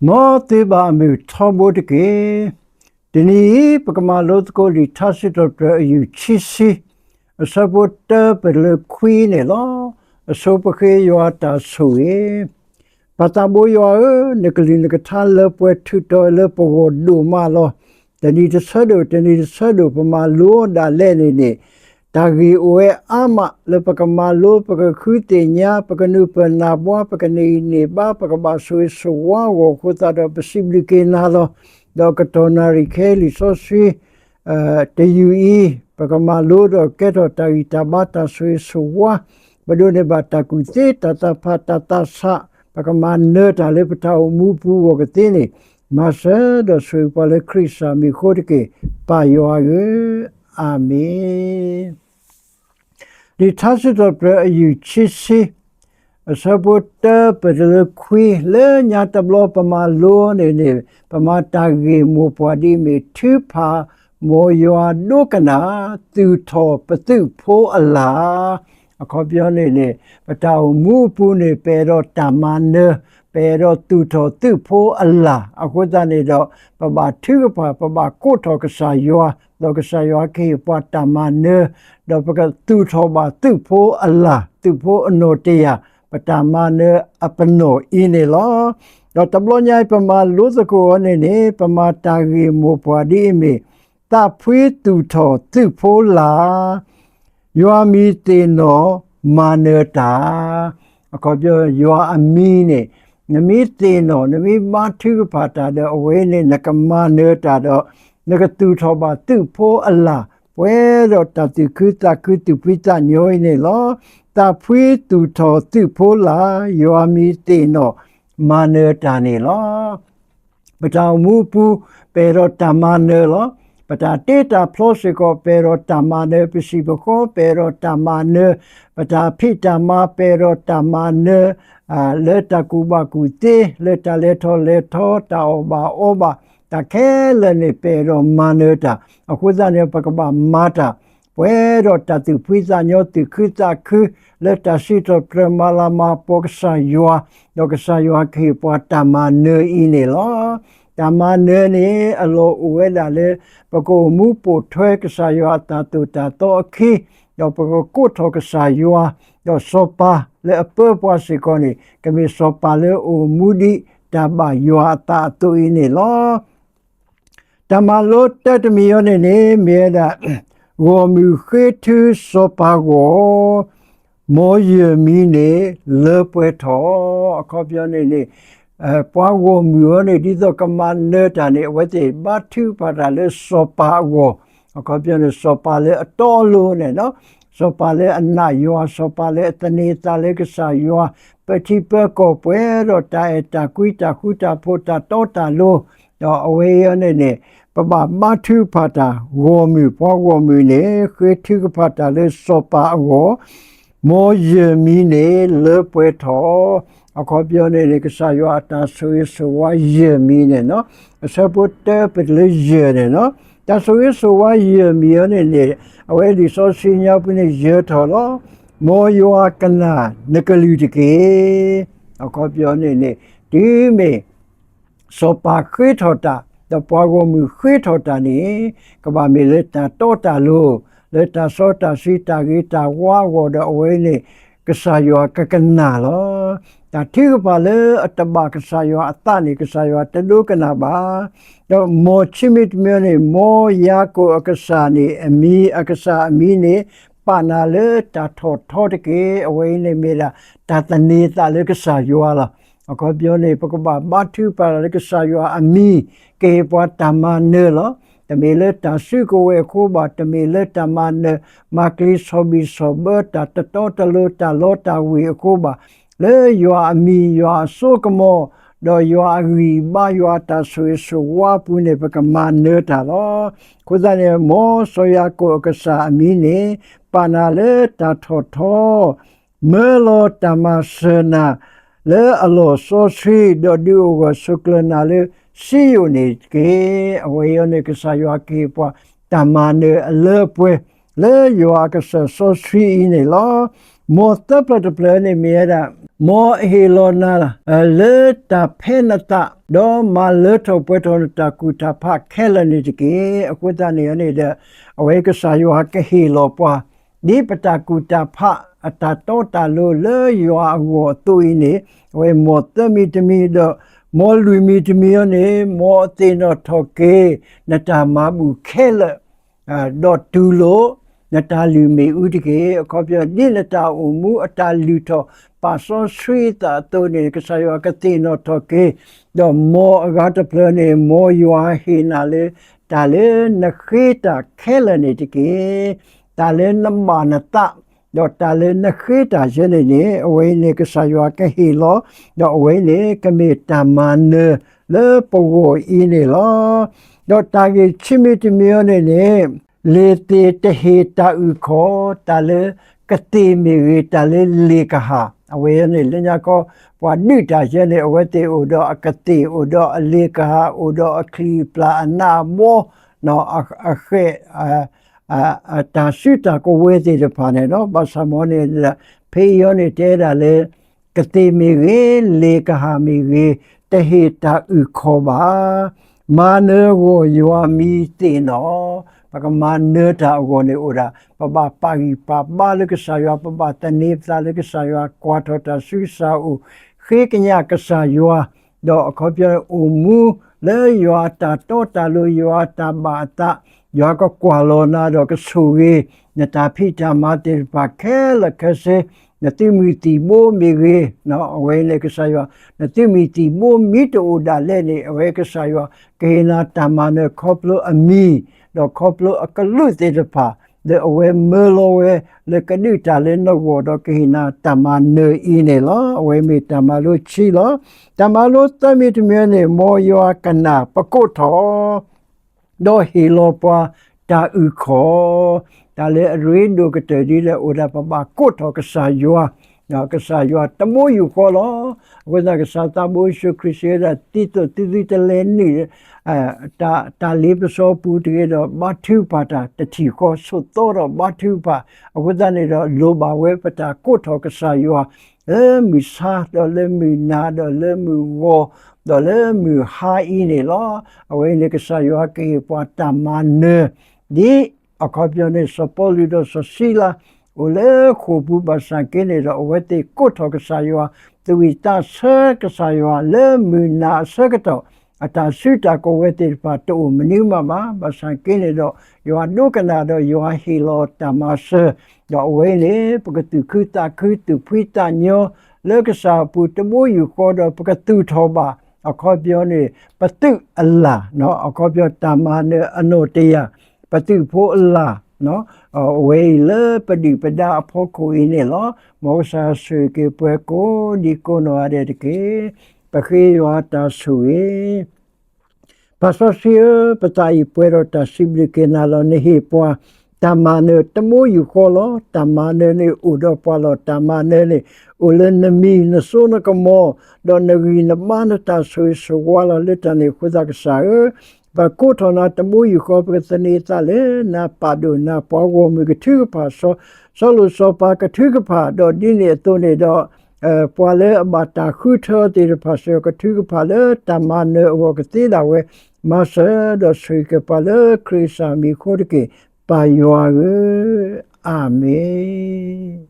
မောတေဘာမီထောဘတ်ကေဒီနီပကမာလောတကိုလီသစစ်တော့ယူချီစီအစဘတ်ပလခွီနေလောအစောပခေယောတာဆူေပတာဘိုယောနကလီနကထာလပွဲထုတော်လပေါ်ဒူမာလောတနီတဆဒိုပမာလောဒါလဲနေတာဂီအိုအာမလပကမာလောပကခွီတေညာပကနုပနာဘွားပကနေနေဘာပကဘာဆွေဆွာဝခုတာတော့ပစိဘလကေနာလောဒေါကတော်နာရီခဲလီဆိုဆွေတေယူအီပကမာလောတော့ကဲတော့တာဂီတဘာတာဆွေဆွာဘဒိုနေဘာတာကူတေတတဖာတတဆပကမာနေတာလေပတာမူပူဝကတိနေမဆာဒဆွေပလခရစ်စာမီခိုတကေပါယောယေအာမင်ဒီသစစ်တော်ပြယူချစ်စီအစဘတ်ပရခွေလေညာတဘလပမာလောနေပမာတာဂေမောပွားဒီမီသူဖာမောယောဒုကနာသူထောပတုဖိုးအလာအခုပြောနေပတောင်မူပူနေပေတော့တမန်နပေတော့သူထောသူဖိုးအလာအခုတနေတော့ပပသူပပကိုထောကစားယောတော့ကစားယောကေပတ်တမန်နတော့ပကသူထောပါသူဖိုးအလာသူဖိုးအနိုတယပတမန်နအပနိုအင်းနေလောတော့တဘလညိုင်ပမာလူစကိုနေပမာတာဂီမောပွားဒီမီတာဖွေးသူထောသူဖိုးလာယောမီတေနောမာနတာအခုပြောယောအမီနေနမီတေနောနမီမာထုဖာတာတော့အဝေးနေနကမာနေတာတော့နကတူထောပါသူဖိုးအလာပွဲတော့တတိကုတကုတုပိတညိုနေလောတာဖွေးသူထောသူဖိုးလာယောမီတေနောမာနေတာနေလောပတောင်မူပူပေတော့တမန်နေလောပတာတေတာဖလောစီကိုပေရောတမန်ပစီဘကိုပေရောတမန်ပတာဖိတမပေရောတမန်လက်တကူဘကူတေလက်တလက်ထောတာအိုဘာတခဲလည်းနေပေရောမနတာအခုစားနေပကပမာတာပွဲတော့တတူဖိစာညောတူခိတာခလက်တရှိတော့ပရမလာမပေါကဆာယောတော့ကဆာယောခေပွားတမန်နေအင်းနေလောတမန်နေအလိုဝဲလာလေပကိုမူပိုထွဲကဆာယောတာတူတာတော့ခိတော့ပကိုကိုထောကဆာယောတော့စောပါလေအပေါ်ပွားစီကောနေကမီစောပါလေအိုမူဒီတဘယောတာတူအင်းနေလောတမလိုတတမီယောနေမြေတာဝမူခေသူစောပါကိုမောယမီနေလေပွဲထောအခုပြောနေပွားဝမျိုးနေဒီတော့ကမန်နေတာနေဝတိဘာသူပါတာလေစောပါကိုအခုပြောနေစောပါလေအတော်လို့နေနော်စောပါလေအနာယောစောပါလေတနေတာလေကစားယောပတိပကောပွဲတော့တာကွီတာခုတာဖို့တာတောတာလို့တော့အဝေးရနေပပမသူပါတာဝမျိုးပွားဝမျိုးနေခေသူကပါတာလေစောပါကိုမောယမီနေလေပွဲထောအခုပြောနေကစားရတာဆိုရဆိုဝါယမီနေနော်အစပုတ်တဲ့ပလေယနေနော်ဒါဆိုရဆိုဝါယမီနေအဝဲဒီဆိုစညာပနေရထော်လို့မောယောကနာနကလူတကေအခုပြောနေဒီမေစောပါခွေထော်တာတပွားကိုမူခွေထော်တာနေကဘာမေလက်တာတောတာလို့လက်တာစောတာစီတာဂီတာဝါဝဒအဝဲနေကစားယောကကနာလောတာတိကပါလေအတဘကစားယောအတနေကစားယောတလူကနာပါတော့မောချိမစ်မြနေမောယာကိုအကစားနေအမီအကစားအမီနေပါနာလေတာထောတကေအဝဲနေမေတာတာတနေတာလေကစားယောလာအခုပြောနေပကပဘာသူပါလေကစားယောအမီကေပွားတမန်နေလောတမေလက်တာစုကိုဝဲခိုးပါတမေလက်တမန်မကလီဆိုဘီဆိုဘတာတတော်တလို့တာလောတာဝီခိုးပါလေယောအမီယောဆိုကမောတော့ယောအဂီဘာယောတာဆွေဆွဝါပူနေပကမန်နေတာလောကိုစားနေမောဆိုယာကိုကစားအမီနေပါနာလေတာထောမဲလောတမဆနာလေအလောဆိုဆွေဒိုဒီယိုကဆုကလနာလေစီယိုနေကေအဝေယနေကစားယောကေပွားတမန်နေအလေပွဲလေယောကစားဆိုဆွေနေလော more the plan me da more helona le ta penata do ma le to pueto ta kuta pa kelani ke akuta ne de awe ka sa yo ha ke helo pa di pata kuta pa ata to ta lo le yo ago tu ni we mo te mi do mo lui mi ne mo te no to ke na ta ma bu kele do tu lo na ta lu me u de ke ko pyo ni na ta u mu ata lu to pa so sui ta to ne ka sa yo ka te no to ke do mo ga ta plo ne mo yo he na le ta le na khita kele ne de ke ta le na ma na ta do ta le na khita je ne awe ne ka sa yo ka he lo do awe ne ka me ta ma ne le po go I ne lo do ta ge chi mi ti mi ne le te te he ta u ko ta le ka te mi ta le ka ha awe ne le nya ko wa ni ta je ne awe te o do ka te o do le ka ha o do kli pla na mo no a khe ta su ta ko we te de pa ne no ba sa mo ne pe yo ne te da le ka te mi le ka ha mi te he ta u ko ba ma ne go yo mi te no baka ma ne ta go ne ora pa gi pa le ka sa yo pa ta ne ta le ka sa yo kwa to ta su sa u khe ka nya ka sa yo do ko pyo u mu le yo ta to ta lo yo ta ba ta yo ko kwa lo na do ka su ge na ta phi ta ma te pa ke la ka se na ti mi ti bo mi ge no we le ka sa yo na ti mi ti bo mi to da le ne we ka sa yo ke na ta ma ne ko plo a mi do ko plo a ka lu te de pa de we me lo we le ka ni ta le no go do ke na ta ma ne I ne lo we mi ta ma lo chi lo ta ma lo ta mi ti me ne mo yo ka na pa ko tho do he lo pa ta u ko ta le ri do ka te di le o da pa ko tho ka sa yo na ka sa yo ta mo yu ko lo we da ka sa ta mo shu Christ da ti to ti te le ni ta le pa so pu te do ba thu pa ta ti ko so to do ba thu pa we da ne do lo ba we pa ta ko tho ka sa yo mi sa do le mi na do le mi wo do le mi ha I ne lo we ne ka sa yo ke pa ta ma ne di a ko pyo ne so po li do so si la o le ko bu ba sa ke ne do we te ko tho ka sa yo tu wi ta sa ka sa yo le mi na sa ka to ata su ta ko we te pa to mi ni ma ba sa ke ne do yo do ka na do yo hi lo ta ma sa do we ne pa ka tu khu ta khu tu phi ta nyo le ka sa pu te mo yu ko do pa ka tu tho ba a ko pyo ne pa tu Allah no a ko pyo ta ma ne ano te ya pa tu pho Allah no we le pa di pa da pho ko I ne lo mo sa su ke pwe ko di ko no ade ke pa ke yo ta su e pa so si pa ta I puero ta sibli ke na lo ne he po ta ma ne ta mo yu ko lo ta ma ne u do pa lo ta ma ne u le ne mi ne so na ko mo do ne ri na ma na ta su so wa la le ta ne khu da ka sa ba ko to na ta mo yu ko pa ta ne ta le na pa do na pa go mi ke thu pa so lo so pa ka thu pa do di ne to ne do pa le ba ta khu tho ti pa so ka thu pa le ta ma ne o ka ti da we ma sa do su ke pa le krisa mi ko ke pa yo amen